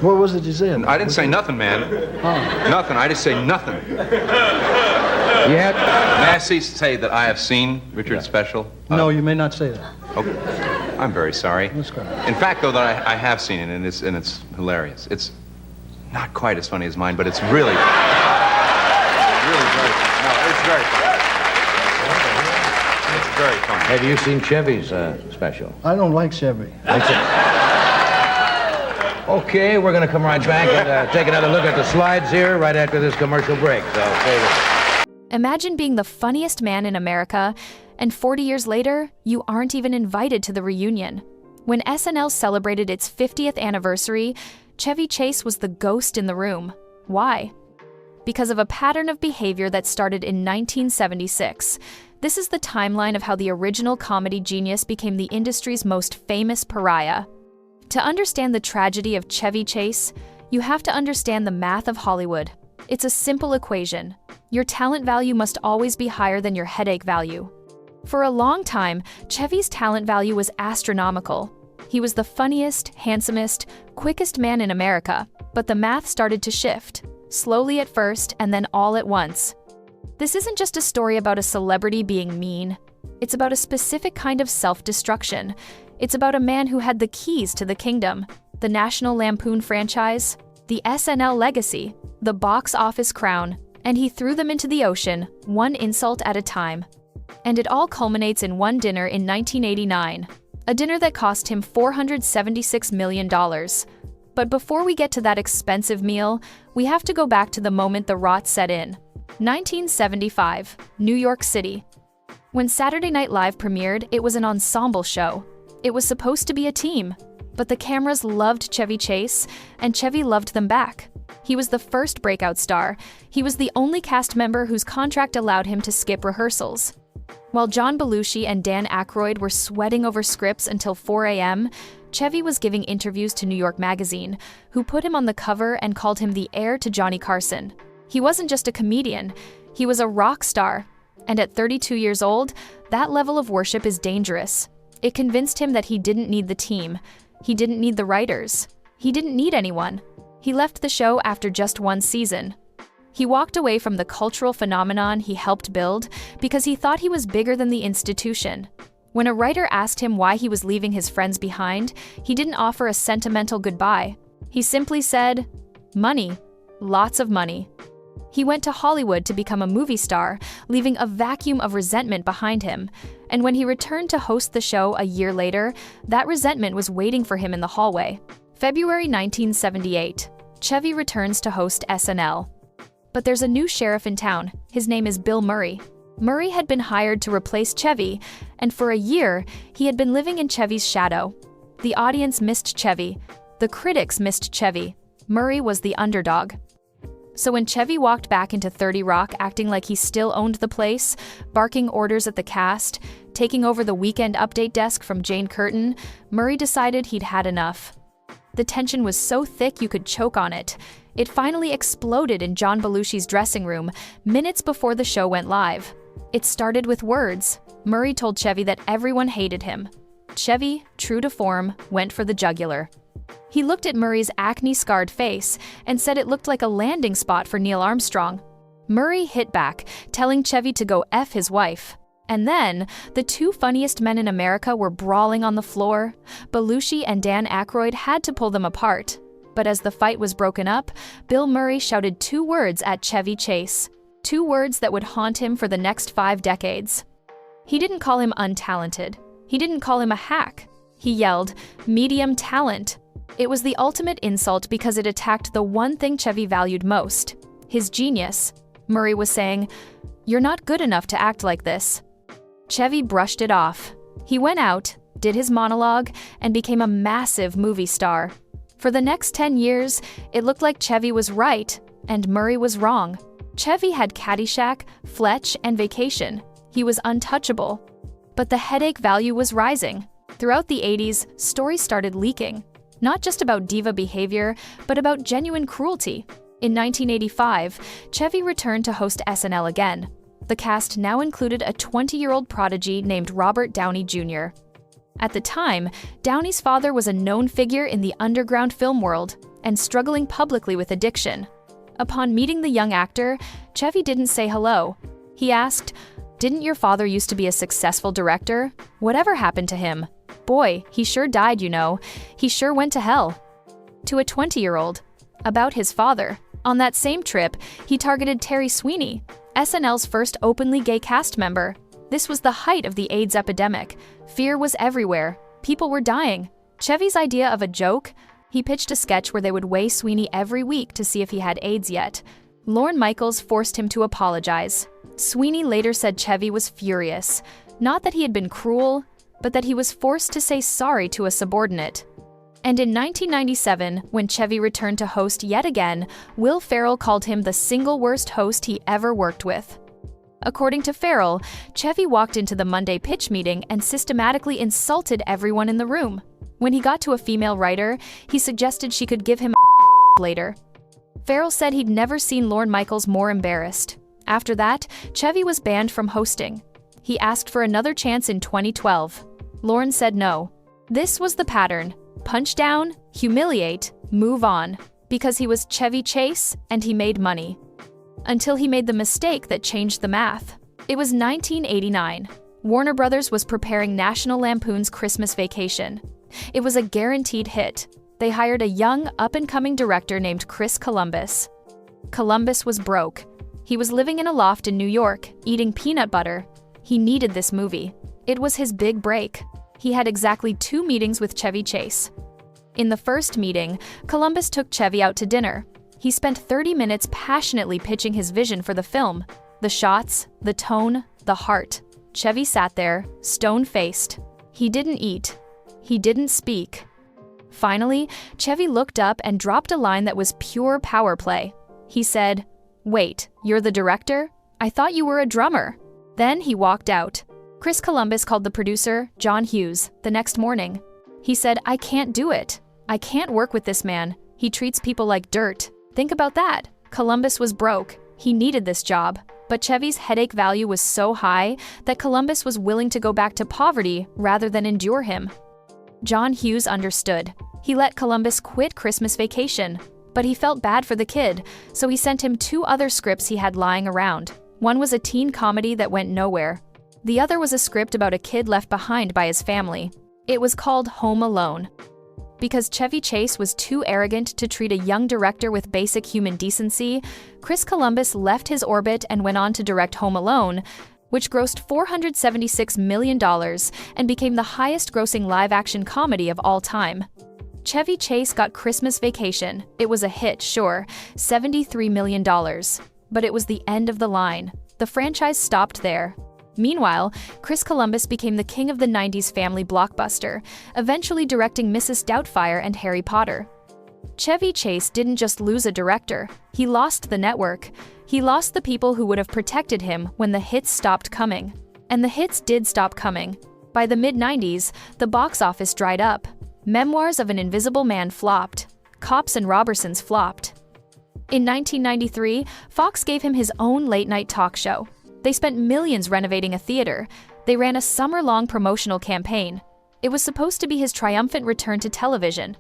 What was it you said? I didn't say nothing, man. Oh. Nothing. I just say nothing. Yet? May I say that I have seen Richard's special? No, you may not say that. Okay. I'm very sorry. That's good. In fact, though, that I have seen it, and it's hilarious. It's not quite as funny as mine, but it's really very funny. No, it's very funny. It's very funny. Have you seen Chevy's special? I don't like Chevy. Okay, we're going to come right back and take another look at the slides here right after this commercial break. So stay with us. Imagine being the funniest man in America, and 40 years later, you aren't even invited to the reunion. When SNL celebrated its 50th anniversary, Chevy Chase was the ghost in the room. Why? Because of a pattern of behavior that started in 1976. This is the timeline of how the original comedy genius became the industry's most famous pariah. To understand the tragedy of Chevy Chase, you have to understand the math of Hollywood. It's a simple equation. Your talent value must always be higher than your headache value. For a long time, Chevy's talent value was astronomical. He was the funniest, handsomest, quickest man in America, but the math started to shift, slowly at first and then all at once. This isn't just a story about a celebrity being mean. It's about a specific kind of self-destruction. It's about a man who had the keys to the kingdom, the National Lampoon franchise, the SNL legacy, the box office crown, and he threw them into the ocean, one insult at a time. And it all culminates in one dinner in 1989, a dinner that cost him $476 million. But before we get to that expensive meal, we have to go back to the moment the rot set in. 1975, New York City. When Saturday Night Live premiered, it was an ensemble show. It was supposed to be a team, but the cameras loved Chevy Chase, and Chevy loved them back. He was the first breakout star. He was the only cast member whose contract allowed him to skip rehearsals. While John Belushi and Dan Aykroyd were sweating over scripts until 4 a.m., Chevy was giving interviews to New York Magazine, who put him on the cover and called him the heir to Johnny Carson. He wasn't just a comedian, he was a rock star. And at 32 years old, that level of worship is dangerous. It convinced him that he didn't need the team. He didn't need the writers. He didn't need anyone. He left the show after just one season. He walked away from the cultural phenomenon he helped build because he thought he was bigger than the institution. When a writer asked him why he was leaving his friends behind, he didn't offer a sentimental goodbye. He simply said, "Money. Lots of money." He went to Hollywood to become a movie star, leaving a vacuum of resentment behind him. And when he returned to host the show a year later, that resentment was waiting for him in the hallway. February 1978, Chevy returns to host SNL. But there's a new sheriff in town. His name is Bill Murray. Murray had been hired to replace Chevy, and for a year, he had been living in Chevy's shadow. The audience missed Chevy. The critics missed Chevy. Murray was the underdog. So when Chevy walked back into 30 Rock acting like he still owned the place, barking orders at the cast, taking over the weekend update desk from Jane Curtin, Murray decided he'd had enough. The tension was so thick you could choke on it. It finally exploded in John Belushi's dressing room, minutes before the show went live. It started with words. Murray told Chevy that everyone hated him. Chevy, true to form, went for the jugular. He looked at Murray's acne-scarred face and said it looked like a landing spot for Neil Armstrong. Murray hit back, telling Chevy to go F his wife. And then, the two funniest men in America were brawling on the floor. Belushi and Dan Aykroyd had to pull them apart. But as the fight was broken up, Bill Murray shouted 2 words at Chevy Chase. 2 words that would haunt him for the next 5 decades. He didn't call him untalented. He didn't call him a hack. He yelled, "Medium talent." It was the ultimate insult because it attacked the one thing Chevy valued most, his genius. Murray was saying, "You're not good enough to act like this." Chevy brushed it off. He went out, did his monologue, and became a massive movie star. For the next 10 years, it looked like Chevy was right and Murray was wrong. Chevy had Caddyshack, Fletch, and Vacation. He was untouchable. But the headache value was rising. Throughout the 80s, stories started leaking. Not just about diva behavior, but about genuine cruelty. In 1985, Chevy returned to host SNL again. The cast now included a 20-year-old prodigy named Robert Downey Jr. At the time, Downey's father was a known figure in the underground film world, and struggling publicly with addiction. Upon meeting the young actor, Chevy didn't say hello. He asked, "Didn't your father used to be a successful director? Whatever happened to him? Boy, he sure died, you know. He sure went to hell." To a 20-year-old. About his father. On that same trip, he targeted Terry Sweeney, SNL's first openly gay cast member. This was the height of the AIDS epidemic. Fear was everywhere. People were dying. Chevy's idea of a joke? He pitched a sketch where they would weigh Sweeney every week to see if he had AIDS yet. Lorne Michaels forced him to apologize. Sweeney later said Chevy was furious. Not that he had been cruel, but that he was forced to say sorry to a subordinate. And in 1997, when Chevy returned to host yet again, Will Ferrell called him the single worst host he ever worked with. According to Ferrell, Chevy walked into the Monday pitch meeting and systematically insulted everyone in the room. When he got to a female writer, he suggested she could give him a later. Ferrell said he'd never seen Lorne Michaels more embarrassed. After that, Chevy was banned from hosting. He asked for another chance in 2012. Lorne said no. This was the pattern. Punch down, humiliate, move on. Because he was Chevy Chase and he made money. Until he made the mistake that changed the math. It was 1989. Warner Brothers was preparing National Lampoon's Christmas Vacation. It was a guaranteed hit. They hired a young, up-and-coming director named Chris Columbus. Columbus was broke. He was living in a loft in New York, eating peanut butter. He needed this movie. It was his big break. He had exactly 2 meetings with Chevy Chase. In the first meeting, Columbus took Chevy out to dinner. He spent 30 minutes passionately pitching his vision for the film. The shots, the tone, the heart. Chevy sat there, stone-faced. He didn't eat. He didn't speak. Finally, Chevy looked up and dropped a line that was pure power play. He said, "Wait, you're the director? I thought you were a drummer." Then he walked out. Chris Columbus called the producer, John Hughes, the next morning. He said, "I can't do it. I can't work with this man. He treats people like dirt." Think about that. Columbus was broke. He needed this job. But Chevy's headache value was so high that Columbus was willing to go back to poverty rather than endure him. John Hughes understood. He let Columbus quit Christmas Vacation. But he felt bad for the kid, so he sent him 2 other scripts he had lying around. One was a teen comedy that went nowhere. The other was a script about a kid left behind by his family. It was called Home Alone. Because Chevy Chase was too arrogant to treat a young director with basic human decency, Chris Columbus left his orbit and went on to direct Home Alone, which grossed $476 million and became the highest-grossing live-action comedy of all time. Chevy Chase got Christmas Vacation. It was a hit, sure, $73 million. But it was the end of the line. The franchise stopped there. Meanwhile, Chris Columbus became the king of the 90s family blockbuster, eventually directing Mrs. Doubtfire and Harry Potter. Chevy Chase didn't just lose a director, he lost the network. He lost the people who would have protected him when the hits stopped coming. And the hits did stop coming. By the mid-90s, the box office dried up. Memoirs of an Invisible Man flopped. Cops and Robersons flopped. In 1993, Fox gave him his own late-night talk show. They spent millions renovating a theater. They ran a summer-long promotional campaign. It was supposed to be his triumphant return to television.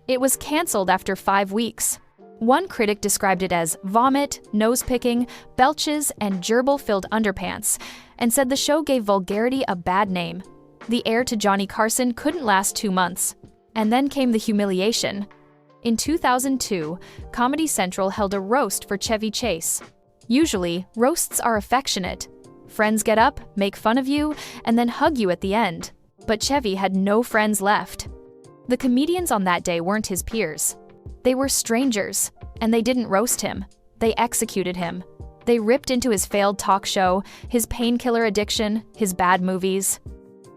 It was canceled after 5 weeks. One critic described it as vomit, nose-picking, belches, and gerbil-filled underpants, and said the show gave vulgarity a bad name. The heir to Johnny Carson couldn't last 2 months. And then came the humiliation. In 2002, Comedy Central held a roast for Chevy Chase. Usually, roasts are affectionate. Friends get up, make fun of you, and then hug you at the end. But Chevy had no friends left. The comedians on that day weren't his peers. They were strangers, and they didn't roast him. They executed him. They ripped into his failed talk show, his painkiller addiction, his bad movies.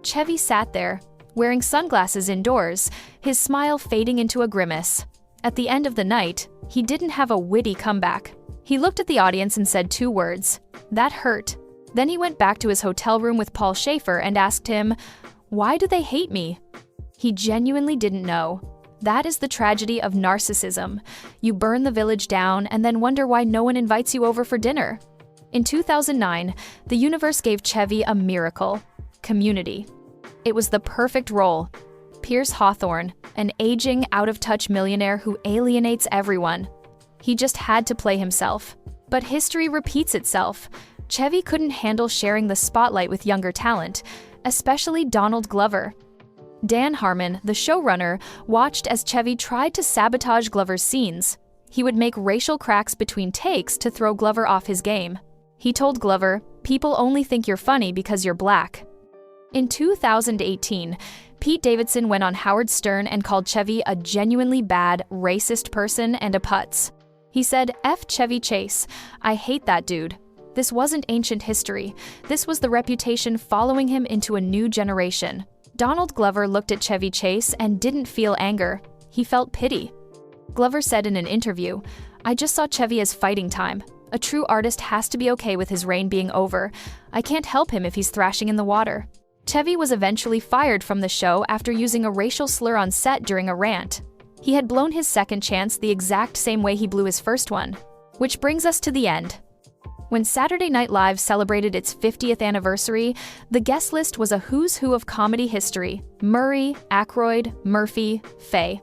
Chevy sat there, wearing sunglasses indoors, his smile fading into a grimace. At the end of the night, he didn't have a witty comeback. He looked at the audience and said 2 words. That hurt. Then he went back to his hotel room with Paul Schaefer and asked him, "Why do they hate me?" He genuinely didn't know. That is the tragedy of narcissism. You burn the village down and then wonder why no one invites you over for dinner. In 2009, the universe gave Chevy a miracle: Community. It was the perfect role. Pierce Hawthorne, an aging, out-of-touch millionaire who alienates everyone. He just had to play himself. But history repeats itself. Chevy couldn't handle sharing the spotlight with younger talent, especially Donald Glover. Dan Harmon, the showrunner, watched as Chevy tried to sabotage Glover's scenes. He would make racial cracks between takes to throw Glover off his game. He told Glover, "People only think you're funny because you're black." In 2018, Pete Davidson went on Howard Stern and called Chevy a genuinely bad, racist person and a putz. He said, "F Chevy Chase. I hate that dude." This wasn't ancient history. This was the reputation following him into a new generation. Donald Glover looked at Chevy Chase and didn't feel anger. He felt pity. Glover said in an interview, "I just saw Chevy as fighting time. A true artist has to be okay with his reign being over. I can't help him if he's thrashing in the water." Chevy was eventually fired from the show after using a racial slur on set during a rant. He had blown his second chance the exact same way he blew his first one. Which brings us to the end. When Saturday Night Live celebrated its 50th anniversary, the guest list was a who's who of comedy history: Murray, Aykroyd, Murphy, Fay.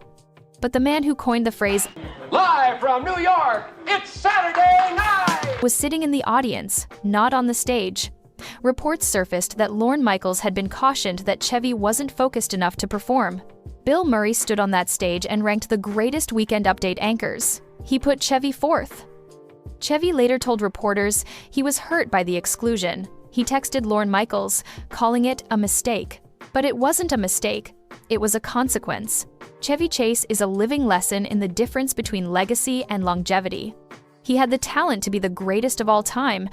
But the man who coined the phrase, Live from New York, it's Saturday night! was sitting in the audience, not on the stage. Reports surfaced that Lorne Michaels had been cautioned that Chevy wasn't focused enough to perform. Bill Murray stood on that stage and ranked the greatest Weekend Update anchors. He put Chevy fourth. Chevy later told reporters he was hurt by the exclusion. He texted Lorne Michaels, calling it a mistake. But it wasn't a mistake. It was a consequence. Chevy Chase is a living lesson in the difference between legacy and longevity. He had the talent to be the greatest of all time,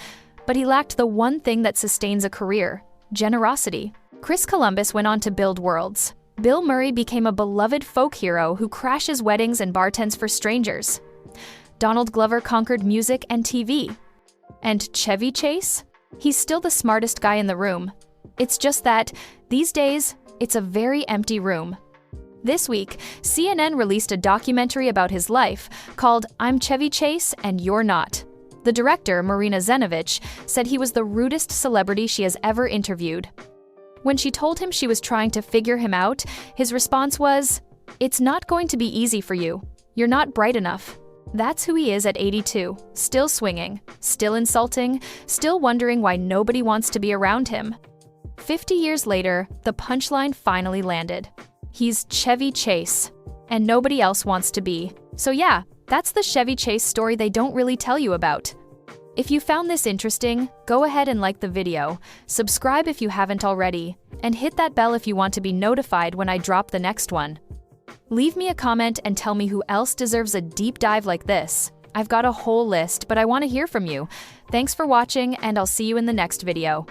but he lacked the one thing that sustains a career: generosity. Chris Columbus went on to build worlds. Bill Murray became a beloved folk hero who crashes weddings and bartends for strangers. Donald Glover conquered music and TV. And Chevy Chase? He's still the smartest guy in the room. It's just that, these days, it's a very empty room. This week, CNN released a documentary about his life called "I'm Chevy Chase and You're Not." The director, Marina Zenovich, said he was the rudest celebrity she has ever interviewed. When she told him she was trying to figure him out, his response was, "It's not going to be easy for you. You're not bright enough." That's who he is at 82, still swinging, still insulting, still wondering why nobody wants to be around him. 50 years later, the punchline finally landed. He's Chevy Chase, and nobody else wants to be. So yeah, that's the Chevy Chase story they don't really tell you about. If you found this interesting, go ahead and like the video, subscribe if you haven't already, and hit that bell if you want to be notified when I drop the next one. Leave me a comment and tell me who else deserves a deep dive like this. I've got a whole list, but I want to hear from you. Thanks for watching, and I'll see you in the next video.